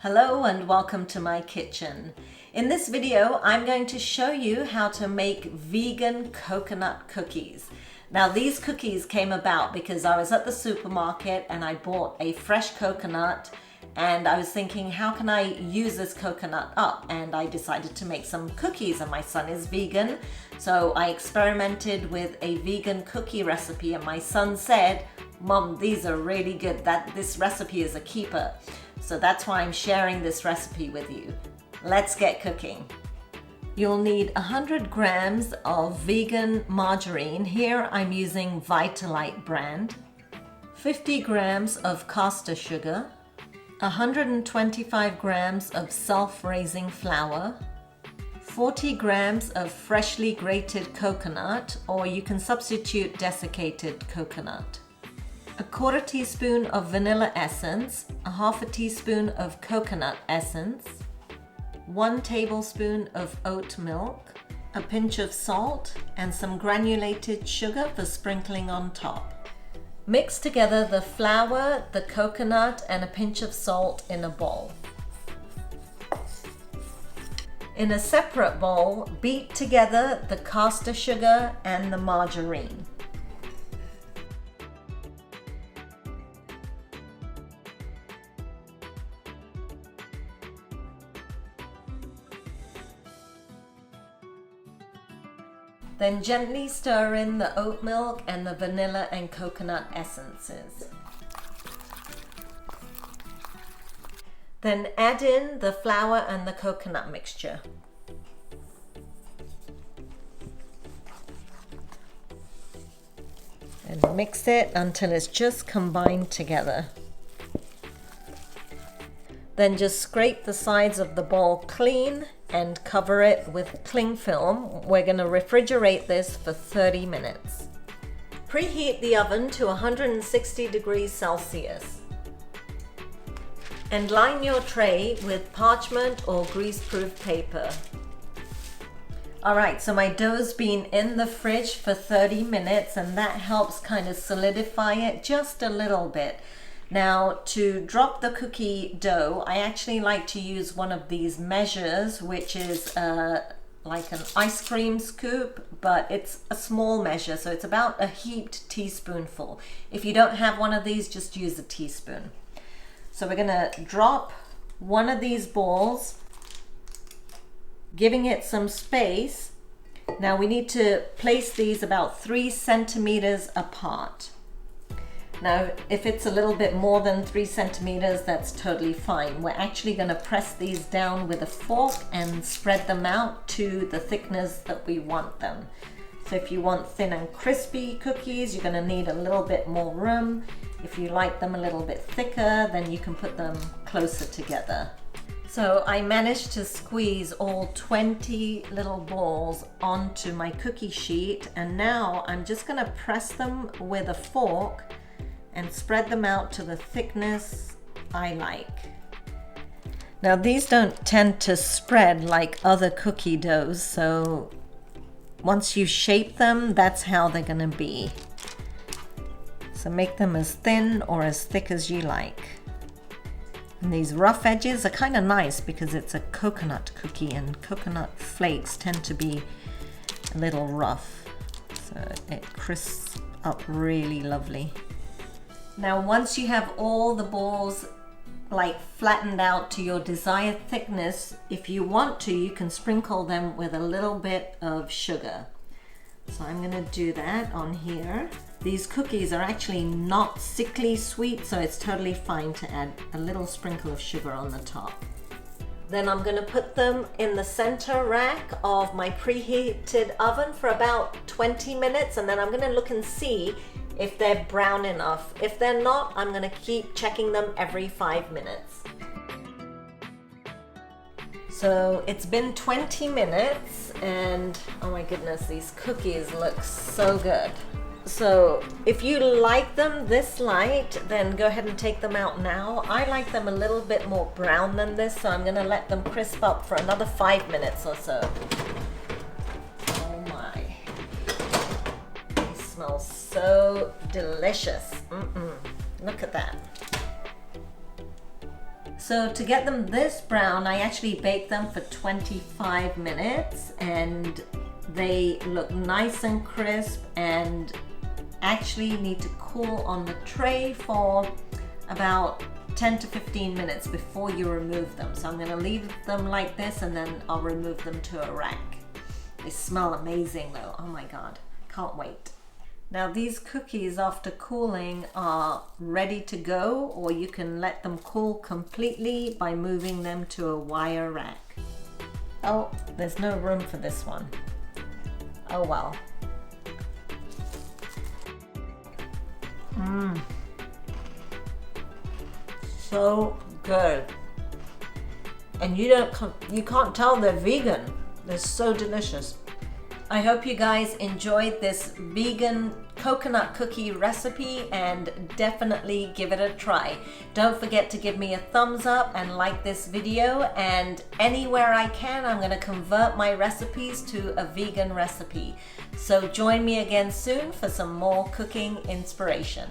Hello and welcome to my kitchen. In this video, I'm going to show you how to make vegan coconut cookies. Now these cookies came about because I was at the supermarket and I bought a fresh coconut and I was thinking, how can I use this coconut up? And I decided to make some cookies, and my son is vegan. So I experimented with a vegan cookie recipe and my son said, Mom, these are really good. This recipe is a keeper. So that's why I'm sharing this recipe with you. Let's get cooking. You'll need 100 grams of vegan margarine. Here I'm using Vitalite brand. 50 grams of caster sugar. 125 grams of self-raising flour. 40 grams of freshly grated coconut, or you can substitute desiccated coconut. A quarter teaspoon of vanilla essence, a half a teaspoon of coconut essence, 1 tablespoon of oat milk, a pinch of salt, and some granulated sugar for sprinkling on top. Mix together the flour, the coconut, and a pinch of salt in a bowl. In a separate bowl, beat together the caster sugar and the margarine. Then gently stir in the oat milk and the vanilla and coconut essences. Then add in the flour and the coconut mixture. And mix it until it's just combined together. Then just scrape the sides of the bowl clean and cover it with cling film. We're going to refrigerate this for 30 minutes. Preheat the oven to 160 degrees Celsius. And line your tray with parchment or greaseproof paper. Alright, so my dough's been in the fridge for 30 minutes and that helps kind of solidify it just a little bit. Now, to drop the cookie dough, I actually like to use one of these measures, which is like an ice cream scoop, but it's a small measure, so it's about a heaped teaspoonful. If you don't have one of these, just use a teaspoon. So we're gonna drop one of these balls, giving it some space. Now we need to place these about 3 centimeters apart. Now, if it's a little bit more than 3 centimeters, that's totally fine. We're actually going to press these down with a fork and spread them out to the thickness that we want them. So if you want thin and crispy cookies, you're going to need a little bit more room. If you like them a little bit thicker, then you can put them closer together. So I managed to squeeze all 20 little balls onto my cookie sheet, and now I'm just going to press them with a fork and spread them out to the thickness I like. Now these don't tend to spread like other cookie doughs, so once you shape them, that's how they're gonna be. So make them as thin or as thick as you like. And these rough edges are kind of nice because it's a coconut cookie and coconut flakes tend to be a little rough. So it crisps up really lovely. Now once you have all the balls like flattened out to your desired thickness, if you want to, you can sprinkle them with a little bit of sugar. So I'm going to do that on here. These cookies are actually not sickly sweet, so it's totally fine to add a little sprinkle of sugar on the top. Then I'm going to put them in the center rack of my preheated oven for about 20 minutes, and then I'm going to look and see if they're brown enough. If they're not, I'm going to keep checking them every 5 minutes. So it's been 20 minutes and oh my goodness, these cookies look so good. So if you like them this light, then go ahead and take them out now. I like them a little bit more brown than this, so I'm going to let them crisp up for another 5 minutes or so. Oh my. They smell so delicious. Look at that. So to get them this brown, I actually baked them for 25 minutes and they look nice and crisp, and actually need to cool on the tray for about 10 to 15 minutes before you remove them. So I'm going to leave them like this and then I'll remove them to a rack. They smell amazing though. Oh my god, can't wait. Now these cookies after cooling are ready to go, or you can let them cool completely by moving them to a wire rack. Oh, there's no room for this one. Oh well. So good. And you can't tell they're vegan. They're so delicious. I hope you guys enjoyed this vegan coconut cookie recipe and definitely give it a try. Don't forget to give me a thumbs up and like this video, and anywhere I can I'm going to convert my recipes to a vegan recipe. So join me again soon for some more cooking inspiration.